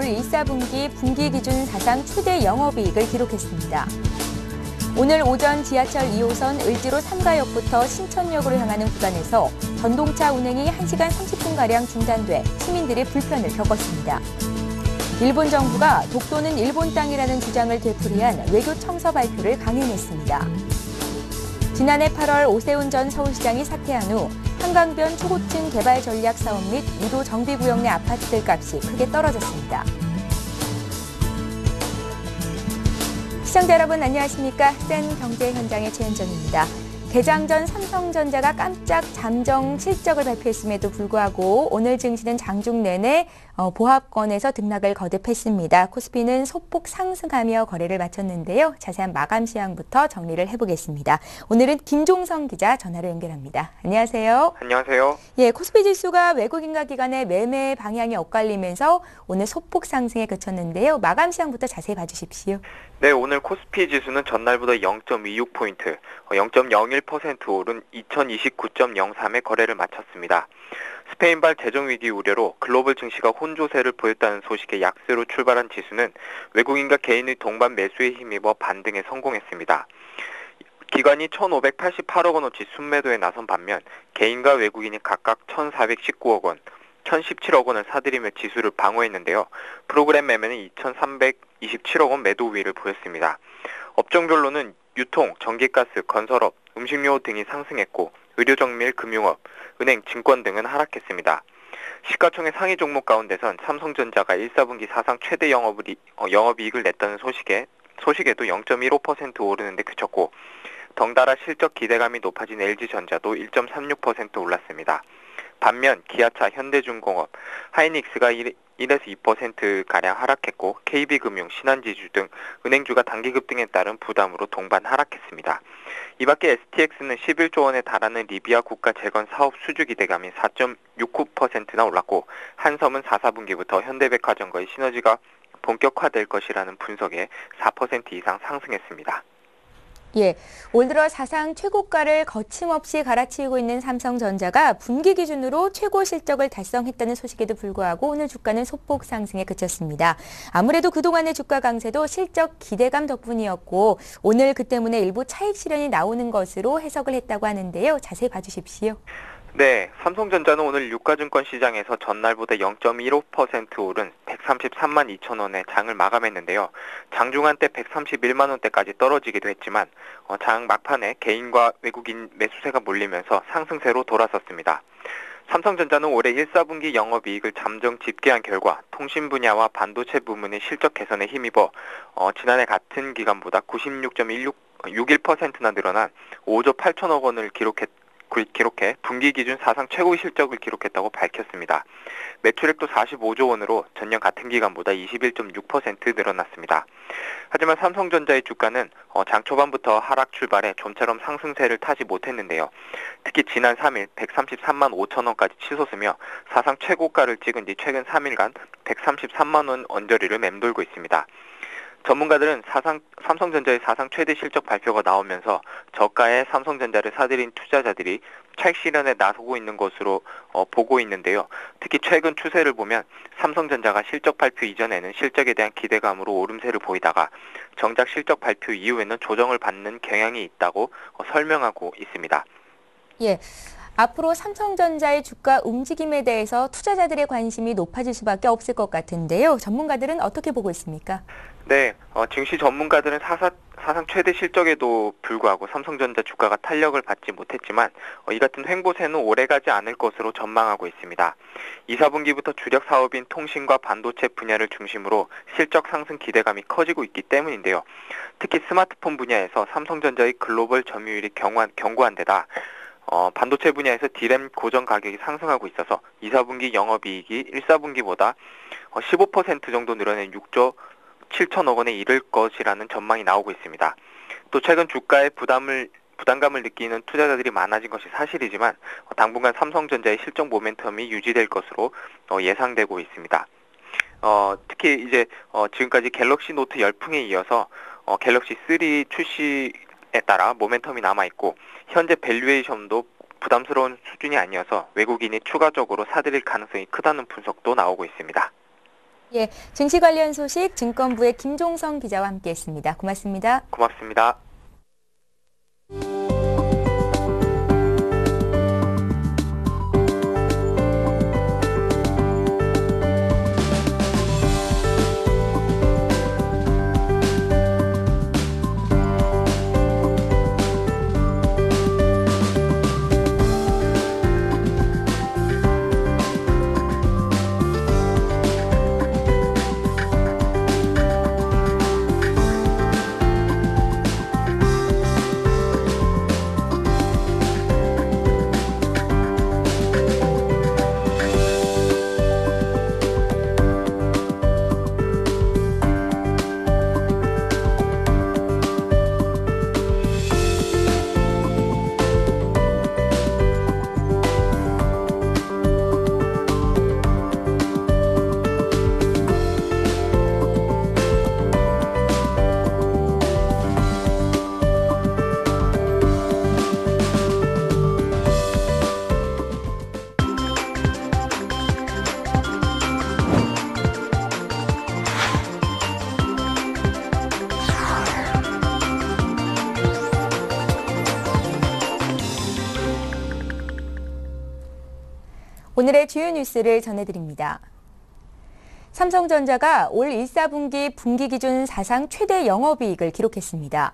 올 1, 4분기 분기 기준 사상 최대 영업이익을 기록했습니다. 오늘 오전 지하철 2호선 을지로 3가역부터 신천역으로 향하는 구간에서 전동차 운행이 1시간 30분가량 중단돼 시민들이 불편을 겪었습니다. 일본 정부가 독도는 일본 땅이라는 주장을 되풀이한 외교 청서 발표를 강행했습니다. 지난해 8월 오세훈 전 서울시장이 사퇴한 후 한강변 초고층 개발 전략 사업 및 유도 정비구역 내 아파트들 값이 크게 떨어졌습니다. 시청자 여러분 안녕하십니까? 센 경제 현장의 최은정입니다. 개장 전 삼성전자가 깜짝 잠정 실적을 발표했음에도 불구하고 오늘 증시는 장중 내내 보합권에서 등락을 거듭했습니다. 코스피는 소폭 상승하며 거래를 마쳤는데요. 자세한 마감 시황부터 정리를 해보겠습니다. 오늘은 김종성 기자 전화로 연결합니다. 안녕하세요. 안녕하세요. 예, 코스피 지수가 외국인과 기관의 매매 방향이 엇갈리면서 오늘 소폭 상승에 그쳤는데요. 마감 시황부터 자세히 봐주십시오. 네, 오늘 코스피 지수는 전날보다 0.26포인트, 0.01% 오른 2029.03의 거래를 마쳤습니다. 스페인발 재정위기 우려로 글로벌 증시가 혼조세를 보였다는 소식에 약세로 출발한 지수는 외국인과 개인의 동반 매수에 힘입어 반등에 성공했습니다. 기관이 1,588억 원어치 순매도에 나선 반면 개인과 외국인이 각각 1,419억 원, 1,017억 원을 사들이며 지수를 방어했는데요. 프로그램 매매는 2,327억 원 매도 우위를 보였습니다. 업종별로는 유통, 전기가스, 건설업, 음식료 등이 상승했고 의료정밀, 금융업, 은행, 증권 등은 하락했습니다. 시가총액 상위 종목 가운데선 삼성전자가 1, 4분기 사상 최대 영업이익을 냈다는 소식에도 0.15% 오르는데 그쳤고 덩달아 실적 기대감이 높아진 LG전자도 1.36% 올랐습니다. 반면 기아차, 현대중공업, 하이닉스가 1에서 2%가량 하락했고 KB금융, 신한지주 등 은행주가 단기급 등에 따른 부담으로 동반 하락했습니다. 이 밖에 STX는 11조 원에 달하는 리비아 국가 재건 사업 수주 기대감이 4.69%나 올랐고 한섬은 4, 4분기부터 현대백화점과의 시너지가 본격화될 것이라는 분석에 4% 이상 상승했습니다. 예, 올 들어 사상 최고가를 거침없이 갈아치우고 있는 삼성전자가 분기 기준으로 최고 실적을 달성했다는 소식에도 불구하고 오늘 주가는 소폭 상승에 그쳤습니다. 아무래도 그동안의 주가 강세도 실적 기대감 덕분이었고 오늘 그 때문에 일부 차익 실현이 나오는 것으로 해석을 했다고 하는데요. 자세히 봐주십시오. 네, 삼성전자는 오늘 유가증권 시장에서 전날보다 0.15% 오른 133만 2천 원에 장을 마감했는데요. 장중한 때 131만 원대까지 떨어지기도 했지만 장 막판에 개인과 외국인 매수세가 몰리면서 상승세로 돌아섰습니다. 삼성전자는 올해 1, 4분기 영업이익을 잠정 집계한 결과 통신 분야와 반도체 부문의 실적 개선에 힘입어 지난해 같은 기간보다 96.61%나 늘어난 5조 8천억 원을 기록해 분기 기준 사상 최고의 실적을 기록했다고 밝혔습니다. 매출액도 45조 원으로 전년 같은 기간보다 21.6% 늘어났습니다. 하지만 삼성전자의 주가는 장 초반부터 하락 출발해 좀처럼 상승세를 타지 못했는데요. 특히 지난 3일 133만 5천 원까지 치솟으며 사상 최고가를 찍은 뒤 최근 3일간 133만 원 언저리를 맴돌고 있습니다. 전문가들은 삼성전자의 사상 최대 실적 발표가 나오면서 저가의 삼성전자를 사들인 투자자들이 차익 실현에 나서고 있는 것으로 보고 있는데요. 특히 최근 추세를 보면 삼성전자가 실적 발표 이전에는 실적에 대한 기대감으로 오름세를 보이다가 정작 실적 발표 이후에는 조정을 받는 경향이 있다고 설명하고 있습니다. 예. 앞으로 삼성전자의 주가 움직임에 대해서 투자자들의 관심이 높아질 수밖에 없을 것 같은데요. 전문가들은 어떻게 보고 있습니까? 네, 증시 전문가들은 사상 최대 실적에도 불구하고 삼성전자 주가가 탄력을 받지 못했지만 이 같은 횡보세는 오래가지 않을 것으로 전망하고 있습니다. 2, 4분기부터 주력 사업인 통신과 반도체 분야를 중심으로 실적 상승 기대감이 커지고 있기 때문인데요. 특히 스마트폰 분야에서 삼성전자의 글로벌 점유율이 견고한 데다 반도체 분야에서 D램 고정 가격이 상승하고 있어서 2, 4분기 영업이익이 1, 4분기보다 15% 정도 늘어낸 6조 7천억 원에 이를 것이라는 전망이 나오고 있습니다. 또 최근 주가에 부담감을 느끼는 투자자들이 많아진 것이 사실이지만 당분간 삼성전자의 실적 모멘텀이 유지될 것으로 예상되고 있습니다. 특히 이제 지금까지 갤럭시 노트 열풍에 이어서 갤럭시 3 출시에 따라 모멘텀이 남아있고 현재 밸류에이션도 부담스러운 수준이 아니어서 외국인이 추가적으로 사들일 가능성이 크다는 분석도 나오고 있습니다. 예, 증시 관련 소식 증권부의 김종성 기자와 함께했습니다. 고맙습니다. 고맙습니다. 오늘의 주요 뉴스를 전해드립니다. 삼성전자가 올 1사분기 분기 기준 사상 최대 영업이익을 기록했습니다.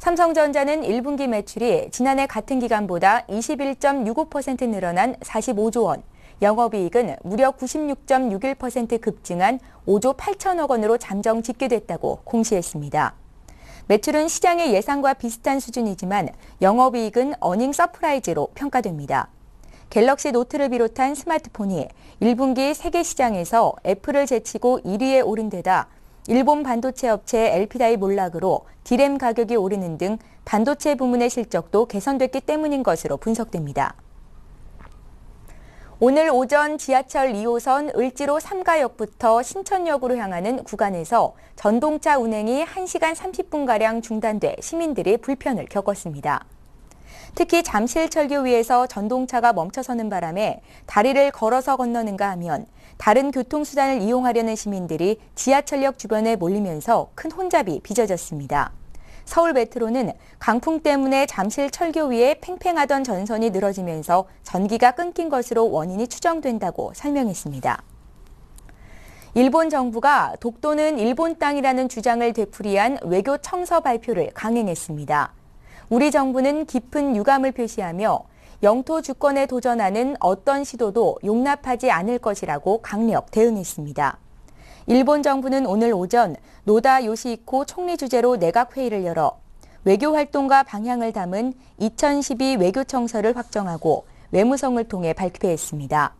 삼성전자는 1분기 매출이 지난해 같은 기간보다 21.65% 늘어난 45조 원, 영업이익은 무려 96.61% 급증한 5조 8천억 원으로 잠정 집계됐다고 공시했습니다. 매출은 시장의 예상과 비슷한 수준이지만 영업이익은 어닝 서프라이즈로 평가됩니다. 갤럭시 노트를 비롯한 스마트폰이 1분기 세계 시장에서 애플을 제치고 1위에 오른 데다 일본 반도체 업체 엘피다의 몰락으로 디램 가격이 오르는 등 반도체 부문의 실적도 개선됐기 때문인 것으로 분석됩니다. 오늘 오전 지하철 2호선 을지로 3가역부터 신천역으로 향하는 구간에서 전동차 운행이 1시간 30분가량 중단돼 시민들이 불편을 겪었습니다. 특히 잠실철교위에서 전동차가 멈춰서는 바람에 다리를 걸어서 건너는가 하면 다른 교통수단을 이용하려는 시민들이 지하철역 주변에 몰리면서 큰 혼잡이 빚어졌습니다. 서울메트로는 강풍 때문에 잠실철교위에 팽팽하던 전선이 늘어지면서 전기가 끊긴 것으로 원인이 추정된다고 설명했습니다. 일본 정부가 독도는 일본 땅이라는 주장을 되풀이한 외교 청서 발표를 강행했습니다. 우리 정부는 깊은 유감을 표시하며 영토 주권에 도전하는 어떤 시도도 용납하지 않을 것이라고 강력 대응했습니다. 일본 정부는 오늘 오전 노다 요시히코 총리 주재로 내각회의를 열어 외교활동과 방향을 담은 2012 외교청서를 확정하고 외무성을 통해 발표했습니다.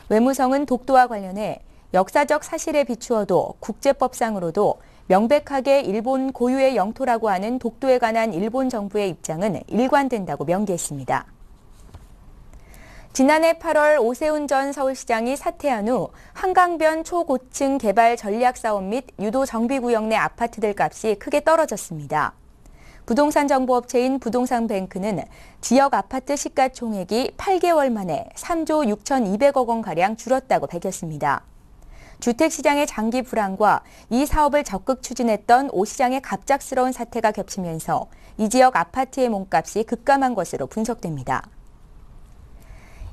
외무성은 독도와 관련해 역사적 사실에 비추어도 국제법상으로도 명백하게 일본 고유의 영토라고 하는 독도에 관한 일본 정부의 입장은 일관된다고 명기했습니다. 지난해 8월 오세훈 전 서울시장이 사퇴한 후 한강변 초고층 개발 전략 사업 및 유도 정비구역 내 아파트들 값이 크게 떨어졌습니다. 부동산 정보업체인 부동산뱅크는 지역 아파트 시가총액이 8개월 만에 3조 6,200억 원가량 줄었다고 밝혔습니다. 주택시장의 장기 불황과 이 사업을 적극 추진했던 오 시장의 갑작스러운 사태가 겹치면서 이 지역 아파트의 몸값이 급감한 것으로 분석됩니다.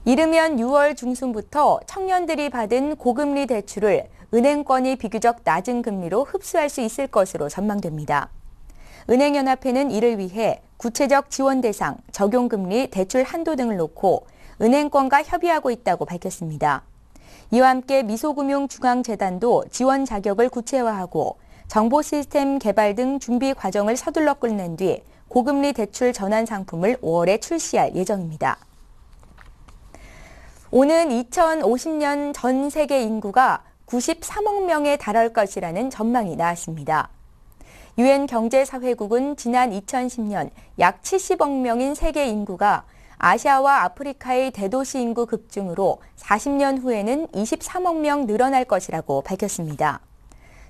이르면 6월 중순부터 청년들이 받은 고금리 대출을 은행권이 비교적 낮은 금리로 흡수할 수 있을 것으로 전망됩니다. 은행연합회는 이를 위해 구체적 지원 대상, 적용금리, 대출 한도 등을 놓고 은행권과 협의하고 있다고 밝혔습니다. 이와 함께 미소금융중앙재단도 지원 자격을 구체화하고 정보 시스템 개발 등 준비 과정을 서둘러 끝낸 뒤 고금리 대출 전환 상품을 5월에 출시할 예정입니다. 오는 2050년 전 세계 인구가 93억 명에 달할 것이라는 전망이 나왔습니다. 유엔 경제사회국은 지난 2010년 약 70억 명인 세계 인구가 아시아와 아프리카의 대도시 인구 급증으로 40년 후에는 23억 명 늘어날 것이라고 밝혔습니다.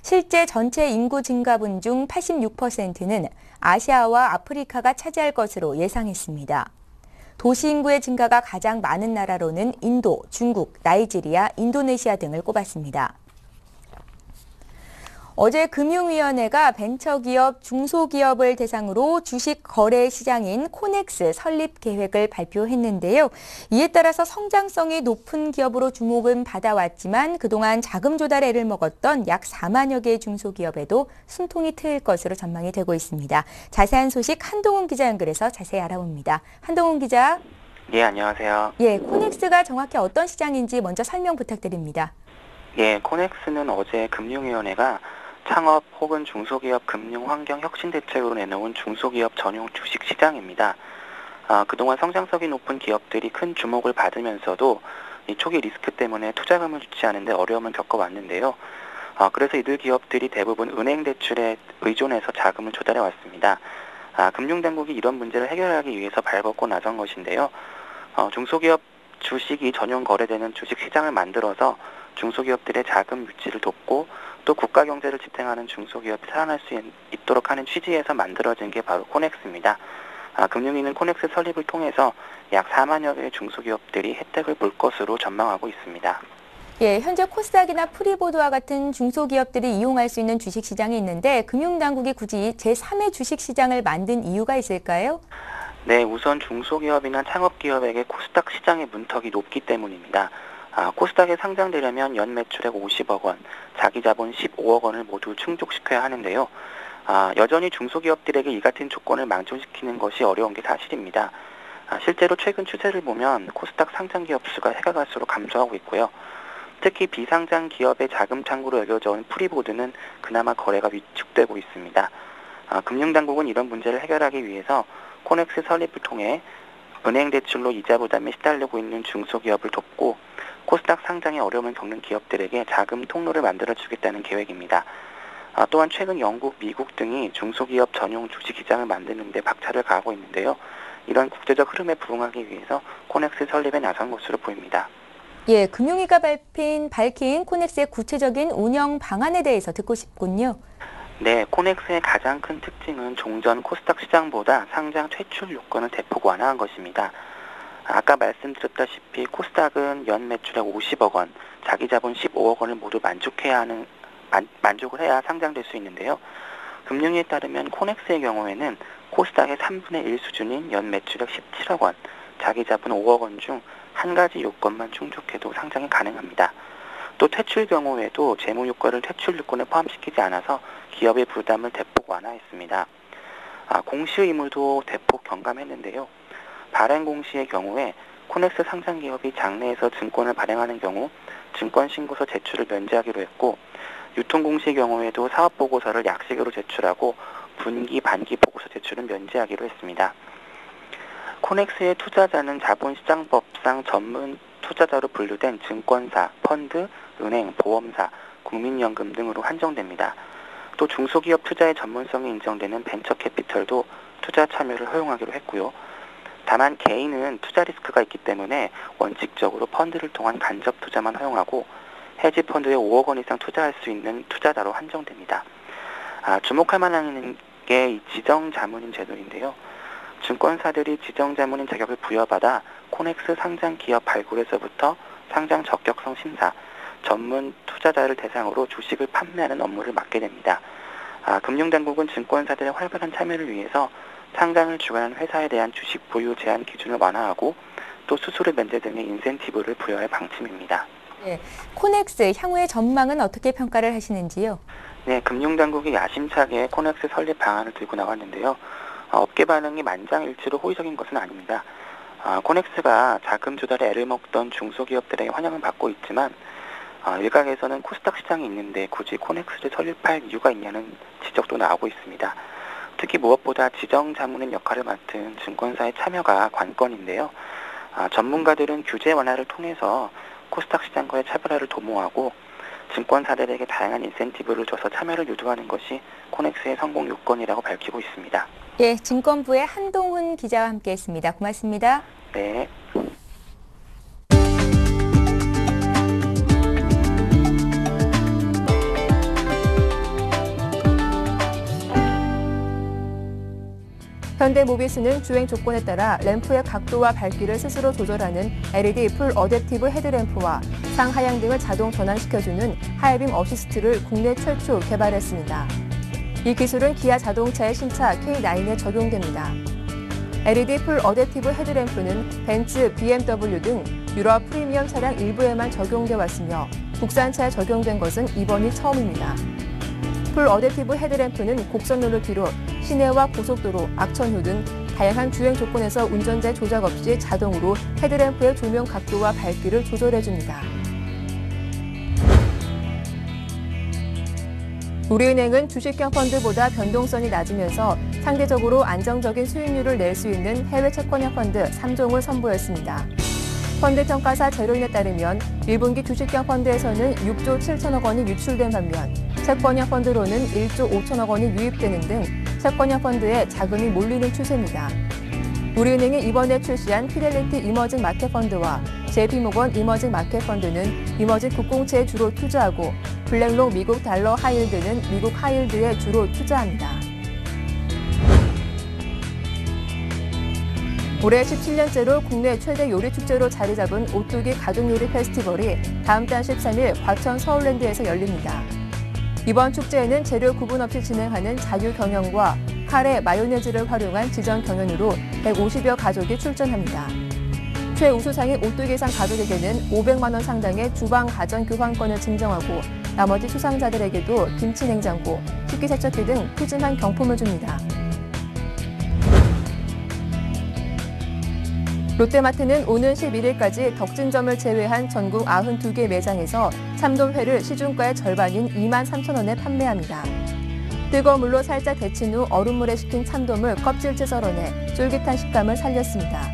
실제 전체 인구 증가분 중 86%는 아시아와 아프리카가 차지할 것으로 예상했습니다. 도시 인구의 증가가 가장 많은 나라로는 인도, 중국, 나이지리아, 인도네시아 등을 꼽았습니다. 어제 금융위원회가 벤처기업, 중소기업을 대상으로 주식 거래 시장인 코넥스 설립 계획을 발표했는데요. 이에 따라서 성장성이 높은 기업으로 주목은 받아왔지만 그동안 자금 조달에 애를 먹었던 약 4만여 개의 중소기업에도 숨통이 트일 것으로 전망이 되고 있습니다. 자세한 소식 한동훈 기자 연결해서 자세히 알아봅니다. 한동훈 기자. 예, 안녕하세요. 예, 코넥스가 정확히 어떤 시장인지 먼저 설명 부탁드립니다. 예, 코넥스는 어제 금융위원회가 창업 혹은 중소기업 금융환경 혁신 대책으로 내놓은 중소기업 전용 주식 시장입니다. 그동안 성장성이 높은 기업들이 큰 주목을 받으면서도 이 초기 리스크 때문에 투자금을 유치하는 데 어려움을 겪어왔는데요. 그래서 이들 기업들이 대부분 은행 대출에 의존해서 자금을 조달해 왔습니다. 금융당국이 이런 문제를 해결하기 위해서 발벗고 나선 것인데요. 중소기업 주식이 전용 거래되는 주식 시장을 만들어서 중소기업들의 자금 유치를 돕고 또 국가 경제를 지탱하는 중소기업이 살아날 수 있도록 하는 취지에서 만들어진 게 바로 코넥스입니다. 금융위는 코넥스 설립을 통해서 약 4만여 개의 중소기업들이 혜택을 볼 것으로 전망하고 있습니다. 예, 현재 코스닥이나 프리보드와 같은 중소기업들이 이용할 수 있는 주식시장이 있는데 금융당국이 굳이 제3의 주식시장을 만든 이유가 있을까요? 네, 우선 중소기업이나 창업기업에게 코스닥 시장의 문턱이 높기 때문입니다. 코스닥에 상장되려면 연 매출액 50억 원, 자기 자본 15억 원을 모두 충족시켜야 하는데요. 여전히 중소기업들에게 이 같은 조건을 만족시키는 것이 어려운 게 사실입니다. 실제로 최근 추세를 보면 코스닥 상장 기업 수가 해가 갈수록 감소하고 있고요. 특히 비상장 기업의 자금 창구로 여겨져 온 프리보드는 그나마 거래가 위축되고 있습니다. 금융당국은 이런 문제를 해결하기 위해서 코넥스 설립을 통해 은행 대출로 이자 부담에 시달리고 있는 중소기업을 돕고 코스닥 상장에 어려움을 겪는 기업들에게 자금 통로를 만들어주겠다는 계획입니다. 또한 최근 영국, 미국 등이 중소기업 전용 주식시장을 만드는 데 박차를 가하고 있는데요. 이런 국제적 흐름에 부응하기 위해서 코넥스 설립에 나선 것으로 보입니다. 예, 금융위가 밝힌 코넥스의 구체적인 운영 방안에 대해서 듣고 싶군요. 네, 코넥스의 가장 큰 특징은 종전 코스닥 시장보다 상장 퇴출 요건을 대폭 완화한 것입니다. 아까 말씀드렸다시피 코스닥은 연 매출액 50억 원, 자기 자본 15억 원을 모두 만족을 해야 상장될 수 있는데요. 금융위에 따르면 코넥스의 경우에는 코스닥의 3분의 1 수준인 연 매출액 17억 원, 자기 자본 5억 원 중 한 가지 요건만 충족해도 상장이 가능합니다. 또 퇴출 경우에도 재무 요건을 퇴출 요건에 포함시키지 않아서 기업의 부담을 대폭 완화했습니다. 공시 의무도 대폭 경감했는데요. 발행 공시의 경우에 코넥스 상장 기업이 장내에서 증권을 발행하는 경우 증권 신고서 제출을 면제하기로 했고, 유통 공시의 경우에도 사업 보고서를 약식으로 제출하고 분기, 반기 보고서 제출은 면제하기로 했습니다. 코넥스의 투자자는 자본시장법상 전문 투자자로 분류된 증권사, 펀드, 은행, 보험사, 국민연금 등으로 한정됩니다. 또 중소기업 투자의 전문성이 인정되는 벤처 캐피털도 투자 참여를 허용하기로 했고요. 다만 개인은 투자 리스크가 있기 때문에 원칙적으로 펀드를 통한 간접 투자만 허용하고 헤지 펀드에 5억 원 이상 투자할 수 있는 투자자로 한정됩니다. 주목할 만한 게 이 지정자문인 제도인데요. 증권사들이 지정자문인 자격을 부여받아 코넥스 상장 기업 발굴에서부터 상장 적격성 심사, 전문 투자자를 대상으로 주식을 판매하는 업무를 맡게 됩니다. 금융당국은 증권사들의 활발한 참여를 위해서 상장을 주관하는 회사에 대한 주식 보유 제한 기준을 완화하고 또 수수료 면제 등의 인센티브를 부여할 방침입니다. 네, 코넥스 향후의 전망은 어떻게 평가를 하시는지요? 네, 금융당국이 야심차게 코넥스 설립 방안을 들고 나왔는데요. 업계 반응이 만장일치로 호의적인 것은 아닙니다. 코넥스가 자금 조달에 애를 먹던 중소기업들에게 환영은 받고 있지만 일각에서는 코스닥 시장이 있는데 굳이 코넥스를 설립할 이유가 있냐는 지적도 나오고 있습니다. 특히 무엇보다 지정자문인 역할을 맡은 증권사의 참여가 관건인데요. 전문가들은 규제 완화를 통해서 코스닥 시장과의 차별화를 도모하고 증권사들에게 다양한 인센티브를 줘서 참여를 유도하는 것이 코넥스의 성공 요건이라고 밝히고 있습니다. 예, 증권부의 한동훈 기자와 함께했습니다. 고맙습니다. 네. 현대모비스는 주행 조건에 따라 램프의 각도와 밝기를 스스로 조절하는 LED 풀 어댑티브 헤드램프와 상하향 등을 자동 전환시켜주는 하이빔 어시스트를 국내 최초 개발했습니다. 이 기술은 기아 자동차의 신차 K9에 적용됩니다. LED 풀 어댑티브 헤드램프는 벤츠, BMW 등 유럽 프리미엄 차량 일부에만 적용돼 왔으며 국산차에 적용된 것은 이번이 처음입니다. 풀 어댑티브 헤드램프는 곡선로를 비롯 시내와 고속도로, 악천후 등 다양한 주행 조건에서 운전자의 조작 없이 자동으로 헤드램프의 조명 각도와 밝기를 조절해줍니다. 우리은행은 주식형 펀드보다 변동성이 낮으면서 상대적으로 안정적인 수익률을 낼 수 있는 해외 채권형 펀드 3종을 선보였습니다. 펀드 평가사 제로인에 따르면 1분기 주식형 펀드에서는 6조 7천억 원이 유출된 반면 채권형 펀드로는 1조 5천억 원이 유입되는 등 채권형 펀드에 자금이 몰리는 추세입니다. 우리은행이 이번에 출시한 피델리티 이머징 마켓 펀드와 JP모건 이머징 마켓 펀드는 이머징 국공채에 주로 투자하고 블랙록 미국 달러 하이힐드는 미국 하이힐드에 주로 투자합니다. 올해 17년째로 국내 최대 요리축제로 자리 잡은 오뚜기 가족요리 페스티벌이 다음 달 13일 과천 서울랜드에서 열립니다. 이번 축제에는 재료 구분 없이 진행하는 자유 경영과 카레, 마요네즈를 활용한 지정 경연으로 150여 가족이 출전합니다. 최우수상인 오뚜기상 가족에게는 500만 원 상당의 주방 가전 교환권을 증정하고 나머지 수상자들에게도 김치 냉장고, 식기세척기 등 푸짐한 경품을 줍니다. 롯데마트는 오는 11일까지 덕진점을 제외한 전국 92개 매장에서 참돔회를 시중가의 절반인 23,000원에 판매합니다. 뜨거운 물로 살짝 데친 후 얼음물에 식힌 참돔을 껍질째 썰어내 쫄깃한 식감을 살렸습니다.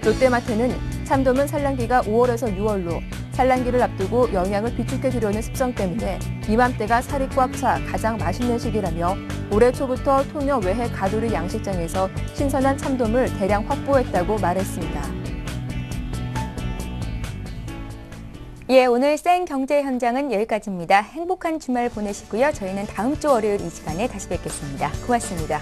롯데마트는 참돔은 산란기가 5월에서 6월로 산란기를 앞두고 영양을 비축해주려는 습성 때문에 이맘때가 살이 꽉 차 가장 맛있는 시기라며 올해 초부터 토녀 외해 가두리 양식장에서 신선한 참돔을 대량 확보했다고 말했습니다. 예, 오늘 센 경제 현장은 여기까지입니다. 행복한 주말 보내시고요. 저희는 다음 주 월요일 이 시간에 다시 뵙겠습니다. 고맙습니다.